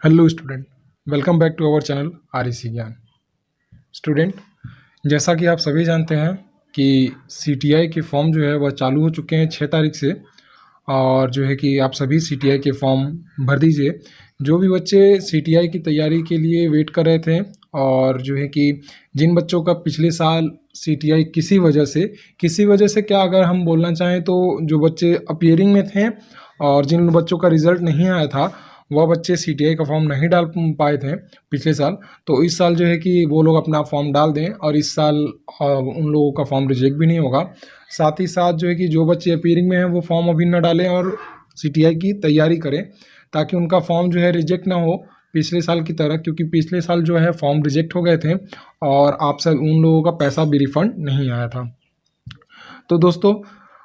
Hello student, welcome back to our channel REC Gyan. Student, जैसा कि आप सभी जानते हैं कि सीटीआई के फॉर्म जो है वह चालू हो चुके हैं 6 तारीख से। और जो है कि आप सभी सीटीआई के फॉर्म भर दीजिए। जो भी बच्चे सीटीआई की तैयारी के लिए वेट कर रहे थे और जो है कि जिन बच्चों का पिछले साल सीटीआई किसी वजह से क्या अगर हम बोलना चाहें तो जो बच्चे अपीयरिंग में थे और जिन बच्चों का रिज़ल्ट नहीं आया था वह बच्चे सीटीआई का फॉर्म नहीं डाल पाए थे पिछले साल, तो इस साल जो है कि वो लोग अपना फॉर्म डाल दें और इस साल उन लोगों का फॉर्म रिजेक्ट भी नहीं होगा। साथ ही साथ जो है कि जो बच्चे अपीयरिंग में हैं वो फॉर्म अभी ना डालें और सीटीआई की तैयारी करें ताकि उनका फॉर्म जो है रिजेक्ट ना हो पिछले साल की तरह, क्योंकि पिछले साल जो है फॉर्म रिजेक्ट हो गए थे और आप सब उन लोगों का पैसा भी रिफ़ंड नहीं आया था। तो दोस्तों,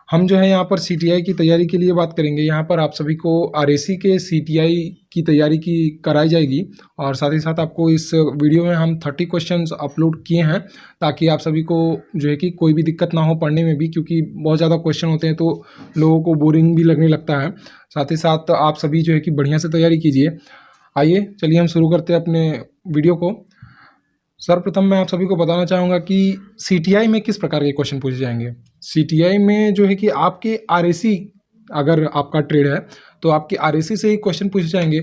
हम जो है यहाँ पर सीटीआई की तैयारी के लिए बात करेंगे। यहाँ पर आप सभी को आरएसी के सीटीआई की तैयारी की कराई जाएगी और साथ ही साथ आपको इस वीडियो में हम 30 क्वेश्चंस अपलोड किए हैं ताकि आप सभी को जो है कि कोई भी दिक्कत ना हो पढ़ने में भी, क्योंकि बहुत ज़्यादा क्वेश्चन होते हैं तो लोगों को बोरिंग भी लगने लगता है। साथ ही साथ आप सभी जो है कि बढ़िया से तैयारी कीजिए। आइए चलिए हम शुरू करते हैं अपने वीडियो को। सर्वप्रथम मैं आप सभी को बताना चाहूँगा कि सीटीआई में किस प्रकार के क्वेश्चन पूछे जाएंगे। सीटीआई में जो है कि आपके आरएसी, अगर आपका ट्रेड है तो आपके आरएसी से ही क्वेश्चन पूछे जाएंगे।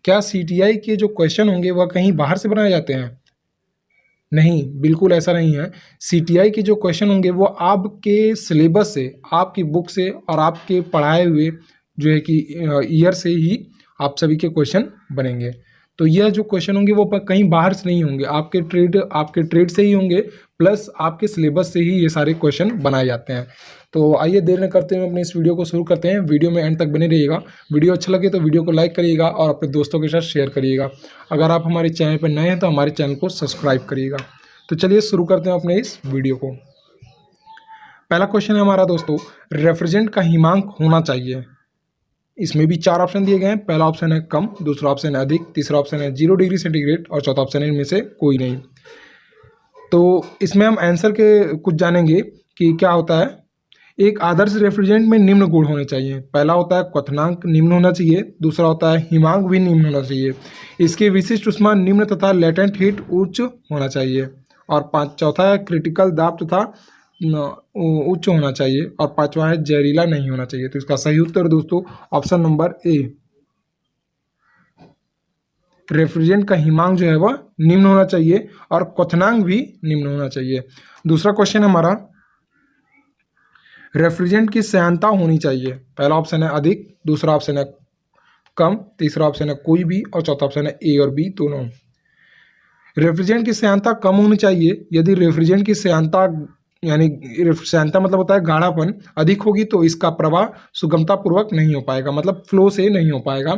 क्या सीटीआई के जो क्वेश्चन होंगे वह कहीं बाहर से बनाए जाते हैं? नहीं, बिल्कुल ऐसा नहीं है। सीटीआई के जो क्वेश्चन होंगे वो आपके सिलेबस से, आपकी बुक से और आपके पढ़ाए हुए जो है कि ईयर से ही आप सभी के क्वेश्चन बनेंगे। तो यह जो क्वेश्चन होंगे वो कहीं बाहर से नहीं होंगे, आपके ट्रेड से ही होंगे, प्लस आपके सिलेबस से ही ये सारे क्वेश्चन बनाए जाते हैं। तो आइए देर न करते हुए अपने इस वीडियो को शुरू करते हैं। वीडियो में एंड तक बने रहिएगा। वीडियो अच्छा लगे तो वीडियो को लाइक करिएगा और अपने दोस्तों के साथ शेयर करिएगा। अगर आप हमारे चैनल पर नए हैं तो हमारे चैनल को सब्सक्राइब करिएगा। तो चलिए शुरू करते हैं अपने इस वीडियो को। पहला क्वेश्चन है हमारा दोस्तों, रेफ्रिजरेंट का हिमांक होना चाहिए। इसमें भी 4 ऑप्शन दिए गए हैं। पहला ऑप्शन है कम, दूसरा ऑप्शन है अधिक, तीसरा ऑप्शन है 0 डिग्री सेंटीग्रेड और चौथा ऑप्शन है इनमें से कोई नहीं। तो इसमें हम आंसर के कुछ जानेंगे कि क्या होता है। एक आदर्श रेफ्रिजरेंट में निम्न गुण होने चाहिए। पहला होता है क्वथनांक निम्न होना चाहिए, दूसरा होता है हिमांक भी निम्न होना चाहिए, इसके विशिष्ट ऊष्मा निम्न तथा लेटेंट हीट उच्च होना चाहिए, और चौथा है क्रिटिकल दाब तथा उच्च होना चाहिए, और पांचवा है जहरीला नहीं होना चाहिए। तो इसका सही उत्तर दोस्तों ऑप्शन नंबर ए, रेफ्रिजरेंट का हिमांक जो है वह निम्न होना चाहिए और क्वथनांक भी निम्न होना चाहिए। दूसरा क्वेश्चन हमारा, रेफ्रिजरेंट की श्यानता होनी चाहिए। पहला ऑप्शन है अधिक, दूसरा ऑप्शन है कम, तीसरा ऑप्शन है कोई भी और चौथा ऑप्शन है ए और बी दोनों। रेफ्रिजरेंट की श्यानता कम होनी चाहिए यदि रेफ्रिजरेंट की श्यानता यानी श्यानता मतलब होता है गाढ़ापन, अधिक होगी तो इसका प्रवाह सुगमता पूर्वक नहीं हो पाएगा, मतलब फ्लो से नहीं हो पाएगा,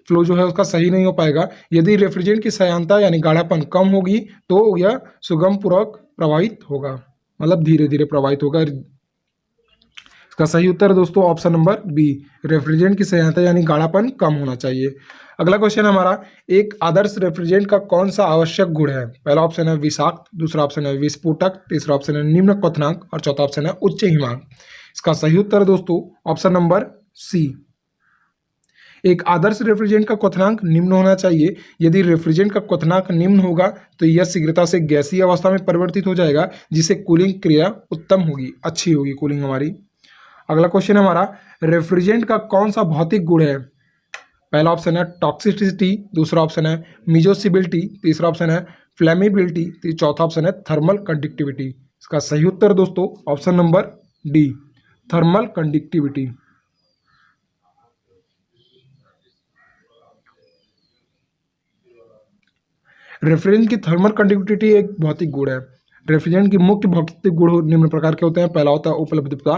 फ्लो जो है उसका सही नहीं हो पाएगा। यदि रेफ्रिजरेंट की श्यानता यानी गाढ़ापन कम होगी तो यह सुगम पूर्वक प्रवाहित होगा, मतलब धीरे धीरे प्रवाहित होगा। इसका सही उत्तर दोस्तों ऑप्शन नंबर बी, रेफ्रिजरेंट की श्यानता यानी गाढ़ापन कम होना चाहिए। अगला क्वेश्चन हमारा, एक आदर्श रेफ्रिजरेंट का कौन सा आवश्यक गुण है? पहला ऑप्शन है विषाक्त, दूसरा ऑप्शन है विस्फोटक, तीसरा ऑप्शन है निम्न क्वथनांक और चौथा ऑप्शन है उच्च हिमांक। इसका सही उत्तर दोस्तों ऑप्शन नंबर सी, एक आदर्श रेफ्रिजरेंट का क्वथनांक निम्न होना चाहिए। यदि रेफ्रिजरेंट का क्वथनांक निम्न होगा तो यह शीघ्रता से गैसीय अवस्था में परिवर्तित हो जाएगा, जिससे कूलिंग क्रिया उत्तम होगी, अच्छी होगी कूलिंग हमारी। अगला क्वेश्चन हमारा, रेफ्रिजरेंट का कौन सा भौतिक गुण है? पहला ऑप्शन है टॉक्सिसिटी, दूसरा ऑप्शन है मिजोसिबिलिटी, तीसरा ऑप्शन है फ्लेमेबिलिटी, चौथा ऑप्शन है थर्मल कंडक्टिविटी। इसका सही उत्तर दोस्तों option number D, thermal conductivity. Refrigerant की थर्मल कंडक्टिविटी एक भौतिक गुण है। रेफ्रिजरेंट की मुख्य भौतिक गुण निम्न प्रकार के होते हैं। पहला होता है उपलब्धता,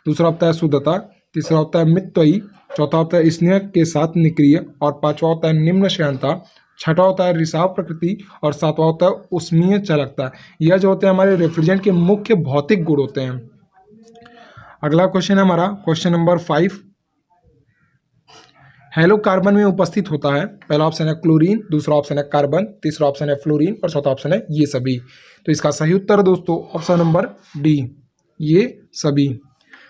दूसरा होता है शुद्धता, तीसरा होता है मितव्ययी, चौथा होता है स्नेह के साथ निक्रिय और पांचवा होता है निम्न श्यानता, छठा होता है रिसाव प्रकृति और सातवां होता है उष्मीय चालकता। यह जो होते हैं हमारे रेफ्रिजरेंट के मुख्य भौतिक गुण होते हैं। अगला क्वेश्चन है हमारा क्वेश्चन नंबर 5, हेलो कार्बन में उपस्थित होता है। पहला ऑप्शन है क्लोरीन, दूसरा ऑप्शन है कार्बन, तीसरा ऑप्शन है फ्लोरीन और चौथा ऑप्शन है ये सभी। तो इसका सही उत्तर दोस्तों ऑप्शन नंबर डी, ये सभी।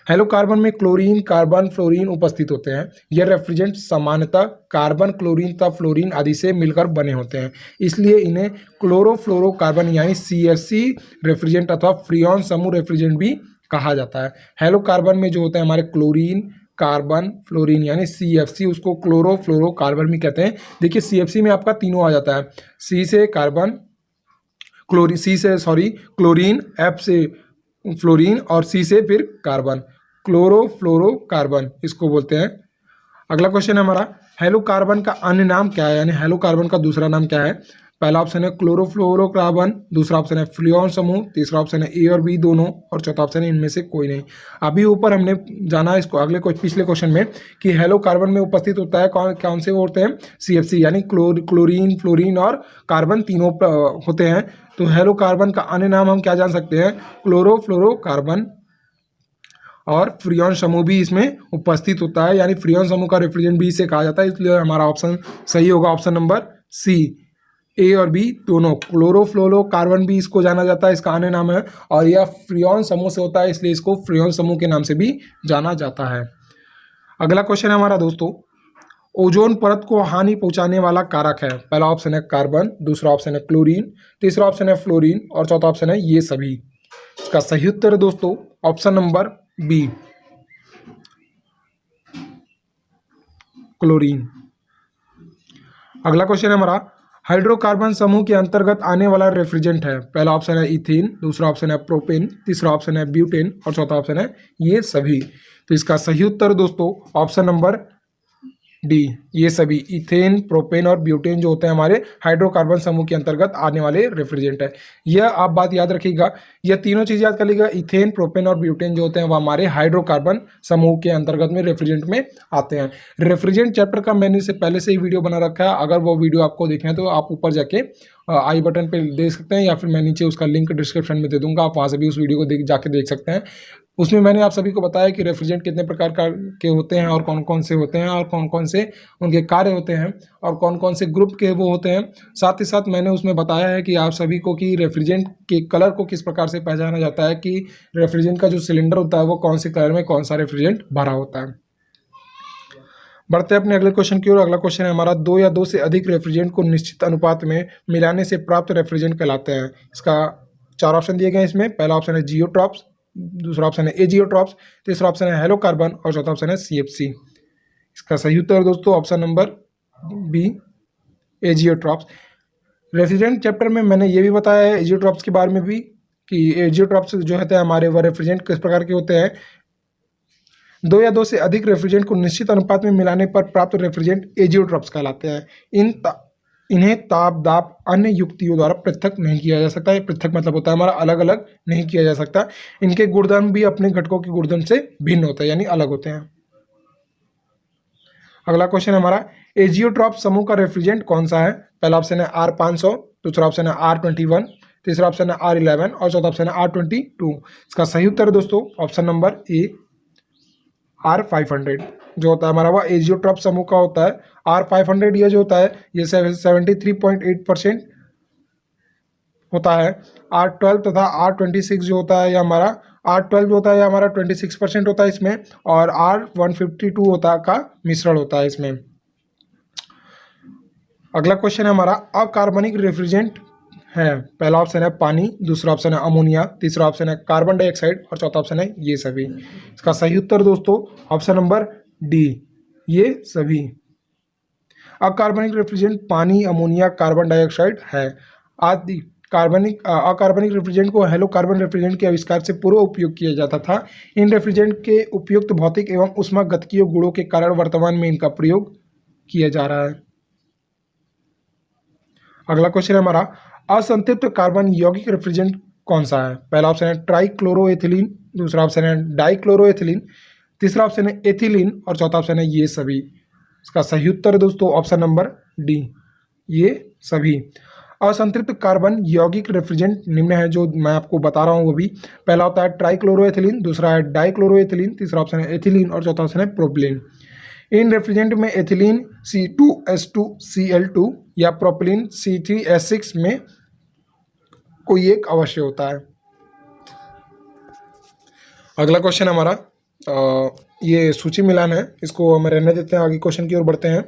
हेलोकार्बन में क्लोरीन, कार्बन, फ्लोरीन उपस्थित होते हैं। यह रेफ्रिजरेंट सामान्यतः कार्बन, क्लोरीन तथा फ्लोरीन आदि से मिलकर बने होते हैं, इसलिए इन्हें क्लोरोफ्लोरोकार्बन यानी CFC रेफ्रिजरेंट अथवा फ्रियोन समूह रेफ्रिजरेंट भी कहा जाता है। हेलोकार्बन में जो होते हैं हमारे क्लोरीन, कार्बन, फ्लोरीन यानी CFC, उसको क्लोरोफ्लोरोकार्बन भी कहते हैं। देखिए CFC में आपका तीनों आ जाता है, C से कार्बन, क्लोरीन, F से फ्लोरीन और C से फिर कार्बन, क्लोरोफ्लोरोकार्बन इसको बोलते हैं। अगला क्वेश्चन है हमारा, हेलोकार्बन का अन्य नाम क्या है, यानी हेलोकार्बन का दूसरा नाम क्या है। पहला ऑप्शन है क्लोरोफ्लोरोकार्बन, दूसरा ऑप्शन है फ्रियोन समूह, तीसरा ऑप्शन है A और B दोनों, और चौथा ऑप्शन है इनमें से कोई नहीं। अभी ऊपर हमने जाना इसको पिछले क्वेश्चन में कि हेलोकार्बन में उपस्थित होता है कौन से होते हैं, CFC यानी क्लोरीन, फ्लोरीन और कार्बन तीनों होते हैं। तो हेलोकार्बन का अन्य नाम हम क्या जान सकते हैं, क्लोरोफ्लोरोकार्बन, और फ्रियोन समूह भी इसमें उपस्थित होता है, यानी फ्रियोन समूह का रेफ्रिजरेंट भी इसे कहा जाता है, इसलिए हमारा ऑप्शन सही होगा ऑप्शन नंबर C। A और B दोनों, क्लोरोफ्लोरोकार्बन भी इसको जाना जाता है, इसका अन्य नाम है, और यह फ्रियोन समूह से होता है, इसलिए इसको फ्रियोन समूह के नाम से भी जाना जाता है। अगला क्वेश्चन है हमारा दोस्तों, ओजोन परत को हानि पहुंचाने वाला कारक है। पहला ऑप्शन है कार्बन, दूसरा ऑप्शन है क्लोरीन, तीसरा ऑप्शन है फ्लोरीन और चौथा ऑप्शन है ये सभी। इसका सही उत्तर है दोस्तों ऑप्शन नंबर B, क्लोरीन। अगला क्वेश्चन है हमारा, हाइड्रोकार्बन समूह के अंतर्गत आने वाला रेफ्रिजरेंट है। पहला ऑप्शन है इथेन, दूसरा ऑप्शन है प्रोपेन, तीसरा ऑप्शन है ब्यूटेन और चौथा ऑप्शन है ये सभी। तो इसका सही उत्तर दोस्तों ऑप्शन नंबर D, ये सभी। इथेन, प्रोपेन और ब्यूटेन जो होते हैं हमारे हाइड्रोकार्बन समूह के अंतर्गत आने वाले रेफ्रिजरेंट है। यह आप बात याद रखिएगा, यह तीनों चीज़ याद कर लीजिएगा, इथेन, प्रोपेन और ब्यूटेन जो होते हैं वो हमारे हाइड्रोकार्बन समूह के अंतर्गत में रेफ्रिजरेंट में आते हैं। रेफ्रिजरेंट चैप्टर का मैंने से पहले से ही वीडियो बना रखा है, अगर वो वीडियो आपको देखना है तो आप ऊपर जाके आई बटन पे देख सकते हैं, या फिर मैं नीचे उसका लिंक डिस्क्रिप्शन में दे दूंगा, आप वहाँ से भी उस वीडियो को जाके देख सकते हैं। उसमें मैंने आप सभी को बताया कि रेफ्रिजरेंट कितने प्रकार के होते हैं और कौन कौन से होते हैं और कौन कौन से उनके कार्य होते हैं और कौन कौन से ग्रुप के वो होते हैं। साथ ही साथ मैंने उसमें बताया है कि आप सभी को कि रेफ्रिजरेंट के कलर को किस प्रकार से पहचाना जाता है, कि रेफ्रिजरेंट का जो सिलेंडर होता है वो कौन से कलर में कौन सा रेफ्रिजरेंट भरा होता है। बढ़ते हैं अपने अगले क्वेश्चन की ओर। अगला क्वेश्चन है हमारा, 2 या 2 से अधिक रेफ्रिजरेंट को निश्चित अनुपात में मिलाने से प्राप्त रेफ्रिजरेंट कहलाते हैं। इसका 4 ऑप्शन दिए गए हैं इसमें। पहला ऑप्शन है जियोट्रॉप्स, दूसरा ऑप्शन है एजियोट्रॉप्स, तीसरा ऑप्शन है हेलोकार्बन और चौथा ऑप्शन है CFC। इसका सही उत्तर दोस्तों option number B, azeotropes. Refrigerant chapter में मैंने ये भी बताया है एजियोट्रॉप्स के बारे में भी, कि एजियोट्रॉप्स जो होते हैं हमारे वह रेफ्रिजरेंट किस प्रकार के होते हैं। 2 या 2 से अधिक रेफ्रिजरेंट को निश्चित अनुपात में मिलाने पर प्राप्त रेफ्रिजरेंट एजियोट्रॉप्स कहलाते हैं। इन्हें ताप, दाब, अन्य युक्तियों द्वारा पृथक नहीं किया जा सकता है। पृथक मतलब होता है हमारा अलग अलग नहीं किया जा सकता। इनके गुणधर्म भी अपने घटकों के गुणधर्म से भिन्न होते हैं, यानी अलग होते हैं। अगला क्वेश्चन है हमारा, एजियोट्रॉप समूह का रेफ्रिजरेंट कौन सा है। पहला ऑप्शन है R500, दूसरा ऑप्शन है R21, तीसरा ऑप्शन है R11 और चौथा ऑप्शन है R22। इसका सही उत्तर है दोस्तों ऑप्शन नंबर A, R500 जो होता है हमारा वह एजियोट्रॉप समूह का होता है। R500 ये जो होता है ये 73.8% होता है। R12 तथा R26 जो होता है, या हमारा R12 जो होता है, या हमारा 26% होता है इसमें, और R152 होता है का मिश्रण होता है इसमें। अगला क्वेश्चन है हमारा, अकार्बनिक रेफ्रिजरेंट है। पहला ऑप्शन है पानी, दूसरा ऑप्शन है अमोनिया, तीसरा ऑप्शन है कार्बन डाइऑक्साइड और चौथा ऑप्शन है ये सभी। इसका सही उत्तर दोस्तों ऑप्शन नंबर D, ये सभी। अकार्बनिक रेफ्रिजरेंट पानी, अमोनिया, कार्बन डाइऑक्साइड है आदि। अकार्बनिक रेफ्रिजरेंट को हेलोकार्बन रेफ्रिजरेंट के आविष्कार से पूर्व उपयोग किया जाता था। इन रेफ्रिजरेंट के उपयुक्त भौतिक एवं ऊष्मागतिकीय गुणों के कारण वर्तमान में इनका प्रयोग किया जा रहा है। अगला क्वेश्चन है हमारा, असंतृप्त कार्बन यौगिक रेफ्रिजरेंट कौन सा है। पहला ऑप्शन है ट्राइक्लोरोएथिलीन, दूसरा ऑप्शन है डाइक्लोरोएथिलीन, तीसरा ऑप्शन है एथिलीन और चौथा ऑप्शन है ये सभी। इसका सही उत्तर दोस्तों ऑप्शन नंबर D, ये सभी। असंतृप्त कार्बन यौगिक रेफ्रिजरेंट निम्न है जो मैं आपको बता रहा हूँ वो भी। पहला होता है ट्राइक्लोरोएथिलीन, दूसरा है डाइक्लोरोएथिलीन, तीसरा ऑप्शन है एथिलीन और चौथा ऑप्शन है प्रोपिलीन। इन रेफ्रिजरेंट में एथिलीन C2H2Cl2 या प्रोपिलीन C3H6 में कोई एक अवश्य होता है। अगला क्वेश्चन हमारा, ये सूची मिलान है, इसको हम रहने देते हैं, आगे क्वेश्चन की ओर बढ़ते हैं।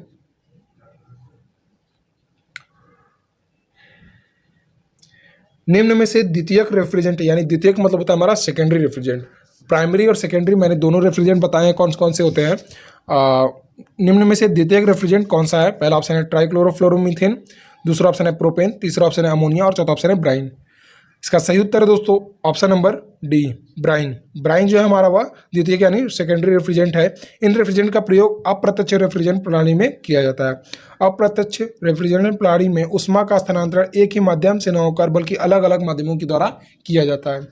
निम्न में से द्वितीयक रेफ्रिजरेंट, यानी द्वितीयक मतलब होता है हमारा सेकेंडरी रेफ्रिजरेंट। प्राइमरी और सेकेंडरी मैंने दोनों रेफ्रिजरेंट बताए हैं कौन कौन से होते हैं। निम्न में से द्वितीयक रेफ्रिजरेंट कौन सा है? पहला ऑप्शन है ट्राइक्लोरोफ्लोरोमीथेन, दूसरा ऑप्शन है प्रोपेन, तीसरा ऑप्शन है अमोनिया और चौथा ऑप्शन है ब्राइन। इसका सही उत्तर है दोस्तों option number D, brine. Brine जो है हमारा वह द्वितीयक यानी सेकेंडरी रेफ्रिजरेंट है। इन रेफ्रिजरेंट का प्रयोग अप्रत्यक्ष रेफ्रिजरेंट प्रणाली में किया जाता है। अप्रत्यक्ष रेफ्रिजरेंट प्रणाली में ऊष्मा का स्थानांतरण एक ही माध्यम से न होकर बल्कि अलग अलग माध्यमों के द्वारा किया जाता है।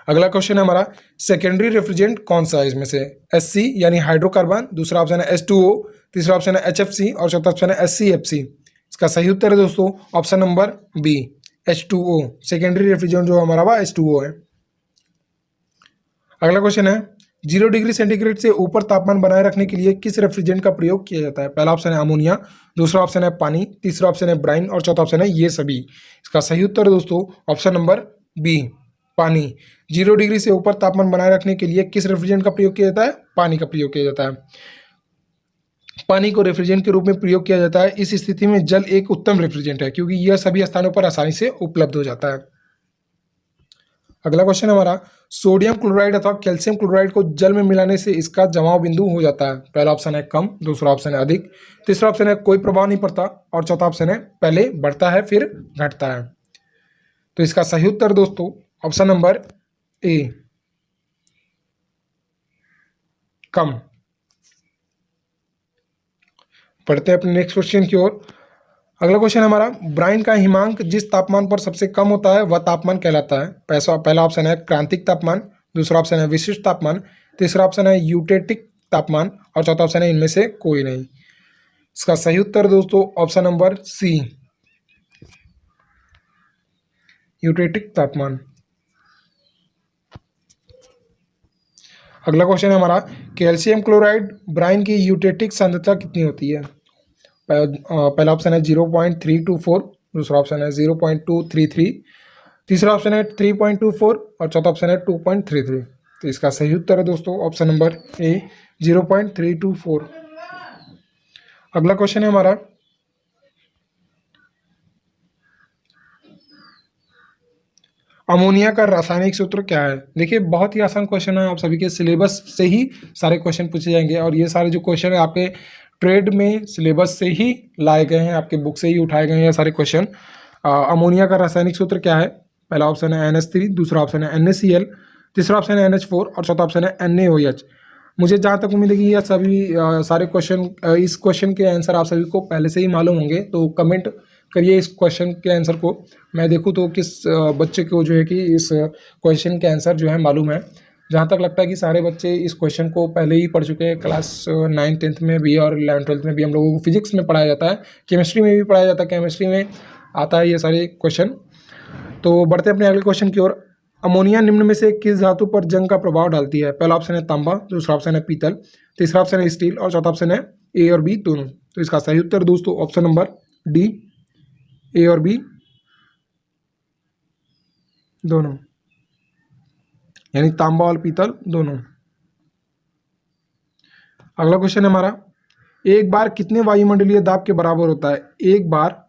अगला क्वेश्चन है हमारा, सेकेंडरी रेफ्रिजरेंट कौन सा है इसमें से? Hc यानी हाइड्रोकार्बन, दूसरा ऑप्शन है H2O, तीसरा ऑप्शन है HFC और चौथा ऑप्शन है HCFC। इसका सही उत्तर है दोस्तों option number B, H2O। Secondary refrigerant जो हमारा वह H2O है। अगला क्वेश्चन है, 0 डिग्री सेंटीग्रेड से ऊपर तापमान बनाए रखने के लिए किस रेफ्रिजरेंट का प्रयोग किया जाता है? पहला ऑप्शन है अमोनिया, दूसरा ऑप्शन है पानी, तीसरा ऑप्शन है ब्राइन और चौथा ऑप्शन है ये सभी। इसका सही उत्तर है दोस्तों ऑप्शन नंबर बी, पानी। 0 डिग्री से ऊपर तापमान बनाए रखने के लिए किस रेफ्रिजरेंट का प्रयोग किया जाता है? पानी का प्रयोग किया जाता है। पानी को रेफ्रिजरेंट के रूप में प्रयोग किया जाता है। इस स्थिति में जल एक उत्तम रेफ्रिजरेंट है क्योंकि यह सभी स्थानों पर आसानी से उपलब्ध हो जाता है। अगला क्वेश्चन हमारा, सोडियम क्लोराइड अथवा कैल्शियम क्लोराइड को जल में मिलाने से इसका जमाव बिंदु हो जाता है। पहला ऑप्शन है कम, दूसरा ऑप्शन है अधिक, तीसरा ऑप्शन है कोई प्रभाव नहीं पड़ता और चौथा ऑप्शन है पहले बढ़ता है फिर घटता है। तो इसका सही उत्तर दोस्तों ऑप्शन नंबर ए, कम। पढ़ते हैं अपने नेक्स्ट क्वेश्चन की ओर। अगला क्वेश्चन हमारा, ब्राइन का हिमांक जिस तापमान पर सबसे कम होता है वह तापमान कहलाता है। पहला ऑप्शन है क्रांतिक तापमान, दूसरा ऑप्शन है विशिष्ट तापमान, तीसरा ऑप्शन है यूटेटिक तापमान और चौथा ऑप्शन है इनमें से कोई नहीं। इसका सही उत्तर दोस्तों ऑप्शन नंबर सी, यूटेटिक तापमान। अगला क्वेश्चन है हमारा, कैल्शियम क्लोराइड ब्राइन की यूटेटिक सांद्रता कितनी होती है? पहला ऑप्शन है 0.324, दूसरा ऑप्शन है 0.233, तीसरा ऑप्शन है 3.24 और चौथा ऑप्शन है 2.33। तो इसका सही उत्तर है दोस्तों ऑप्शन नंबर ए, 0.324। अगला क्वेश्चन है हमारा, अमोनिया का रासायनिक सूत्र क्या है? देखिए बहुत ही आसान क्वेश्चन है, आप सभी के सिलेबस से ही सारे क्वेश्चन पूछे जाएंगे और ये सारे जो क्वेश्चन है आपके ट्रेड में सिलेबस से ही लाए गए हैं, आपके बुक से ही उठाए गए हैं सारे क्वेश्चन। अमोनिया का रासायनिक सूत्र क्या है? पहला ऑप्शन है NH3, दूसरा ऑप्शन है NaCl, तीसरा ऑप्शन है NH4 और चौथा ऑप्शन है NaOH। मुझे जहाँ तक उम्मीद है कि यह सभी सारे क्वेश्चन, इस क्वेश्चन के आंसर आप सभी को पहले से ही मालूम होंगे, तो कमेंट करिए इस क्वेश्चन के आंसर को। मैं देखूँ तो किस बच्चे को जो है कि इस क्वेश्चन के आंसर जो है मालूम है। जहाँ तक लगता है कि सारे बच्चे इस क्वेश्चन को पहले ही पढ़ चुके हैं। क्लास 9th 10th में भी और 11th 12th में भी हम लोगों को फिजिक्स में पढ़ाया जाता है, केमिस्ट्री में भी पढ़ाया जाता है, केमिस्ट्री में आता है ये सारे क्वेश्चन। तो बढ़ते अपने अगले क्वेश्चन की ओर। अमोनिया निम्न में से किस धातु पर जंग का प्रभाव डालती है? पहला ऑप्शन है तांबा, दूसरा ऑप्शन है पीतल, तीसरा ऑप्शन है स्टील और चौथा ऑप्शन है ए और बी दोनों। तो इसका सही उत्तर दोस्तों ऑप्शन नंबर डी, ए और बी दोनों, यानी तांबा और पीतल दोनों। अगला क्वेश्चन है हमारा, एक बार कितने वायुमंडलीय दाब के बराबर होता है? एक बार,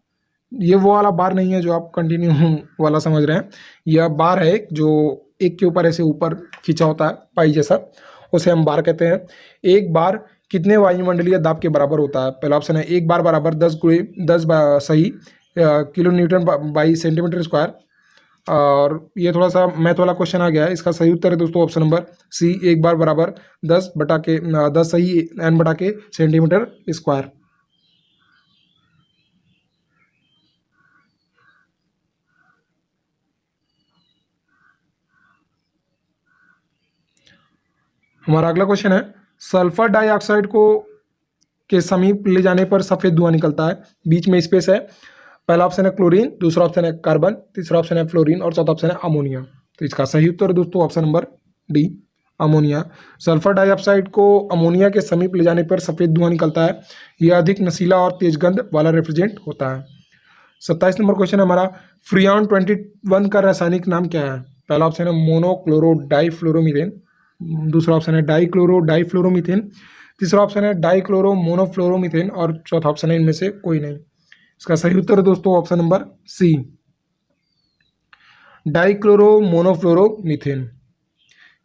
ये वो वाला बार नहीं है जो आप कंटिन्यू वाला समझ रहे हैं, यह बार है जो एक के ऊपर ऐसे ऊपर खींचा होता है पाई जैसा, उसे हम बार कहते हैं। एक बार कितने वायुमंडलीय दाब के बराबर होता है? पहला ऑप्शन है एक बार बराबर 10 सही kilo Newton by centimetre square, और ये थोड़ा सा मैथ वाला क्वेश्चन आ गया है। इसका सही उत्तर है दोस्तों ऑप्शन नंबर सी, एक बार बराबर 10 सही n बटा के सेंटीमीटर स्क्वायर। हमारा अगला क्वेश्चन है, सल्फर डाइऑक्साइड को के समीप ले जाने पर सफेद धुआं निकलता है, बीच में स्पेस है। पहला ऑप्शन है क्लोरीन, दूसरा ऑप्शन है कार्बन, तीसरा ऑप्शन है फ्लोरीन और चौथा ऑप्शन है अमोनिया। तो इसका सही उत्तर दोस्तों option number D, ammonia. Sulphur dioxide को अमोनिया के समीप ले जाने पर सफेद धुआं निकलता है। यह अधिक नशीला और तेज गंध वाला रेफ्रिजरेंट होता है। 27 नंबर क्वेश्चन हमारा, फ्रियॉन 21 का रासायनिक नाम क्या है? पहला ऑप्शन है मोनोक्लोरो डाइफ्लोरोमीथेन, दूसरा ऑप्शन है डाइक्लोरो डाइफ्लोरोमीथेन, तीसरा ऑप्शन है डाइक्लोरो मोनोफ्लोरोमीथेन और चौथा ऑप्शन है इनमें से कोई नहीं। इसका सही उत्तर है दोस्तों ऑप्शन नंबर सी, डाइक्लोरो मोनोफ्लोरोमीथेन।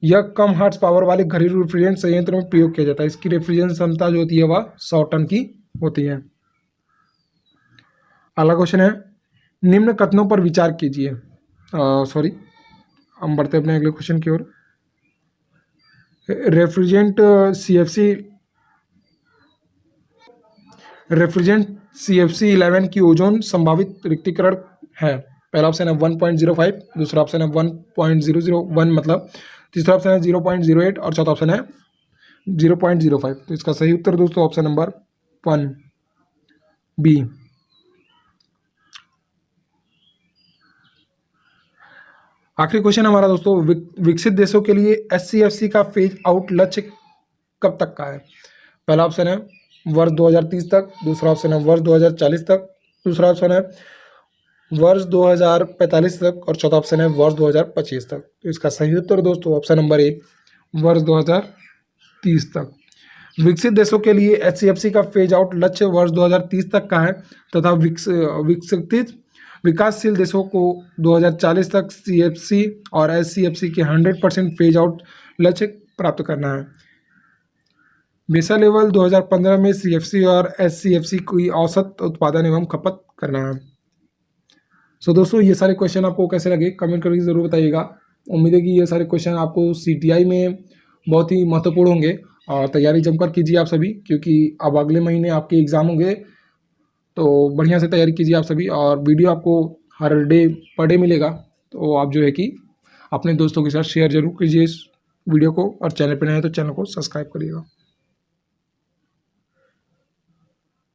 यह कम हार्स पावर वाले घरेलू रेफ्रिजरेंट संयंत्र में प्रयोग किया जाता है। इसकी रेफ्रिजरेशन क्षमता जो होती है वह 100 टन की होती है। अगला क्वेश्चन है, निम्न कथनों पर विचार कीजिए। सॉरी, हम बढ़ते अपने अगले क्वेश्चन की ओर। रेफ्रिजरेंट CFC 11 की ओजोन संभावित रिक्तीकरण है। पहला ऑप्शन है 1.05, दूसरा ऑप्शन है 1.001 मतलब, तीसरा ऑप्शन है 0.08 और चौथा ऑप्शन है 0.05। तो इसका सही उत्तर दोस्तों ऑप्शन नंबर 1 बी। आखिरी क्वेश्चन हमारा दोस्तों, विकसित देशों के लिए HCFC का फेज आउट लक्ष्य कब तक का है। पहला ऑप्शन है वर्ष 2030 तक, दूसरा ऑप्शन है वर्ष 2040 तक, दूसरा ऑप्शन है वर्ष 2045 तक और चौथा ऑप्शन है वर्ष 2025 तक। तो इसका सही उत्तर दोस्तों ऑप्शन नंबर 1 वर्ष 2030 तक। विकसित देशों के लिए HCFC का फेज आउट लक्ष्य वर्ष 2030 तक का है तथा विकसित विकासशील देशों को 2040 तक CFC और HCFC के 100% फेज आउट लक्ष्य प्राप्त करना है। बेसा लेवल 2015 में CFC और HCFC की औसत उत्पादन एवं खपत करना है। सो दोस्तों, ये सारे क्वेश्चन आपको कैसे लगे कमेंट करके ज़रूर बताइएगा। उम्मीद है कि ये सारे क्वेश्चन आपको CTI में बहुत ही महत्वपूर्ण होंगे और तैयारी जमकर कीजिए आप सभी, क्योंकि अब अगले महीने आपके एग्ज़ाम होंगे। तो बढ़िया से तैयारी कीजिए आप सभी, और वीडियो आपको हर डे पर डे मिलेगा। तो आप जो है कि अपने दोस्तों के साथ शेयर जरूर कीजिए इस वीडियो को, और चैनल पर नए हैं तो चैनल को सब्सक्राइब करिएगा।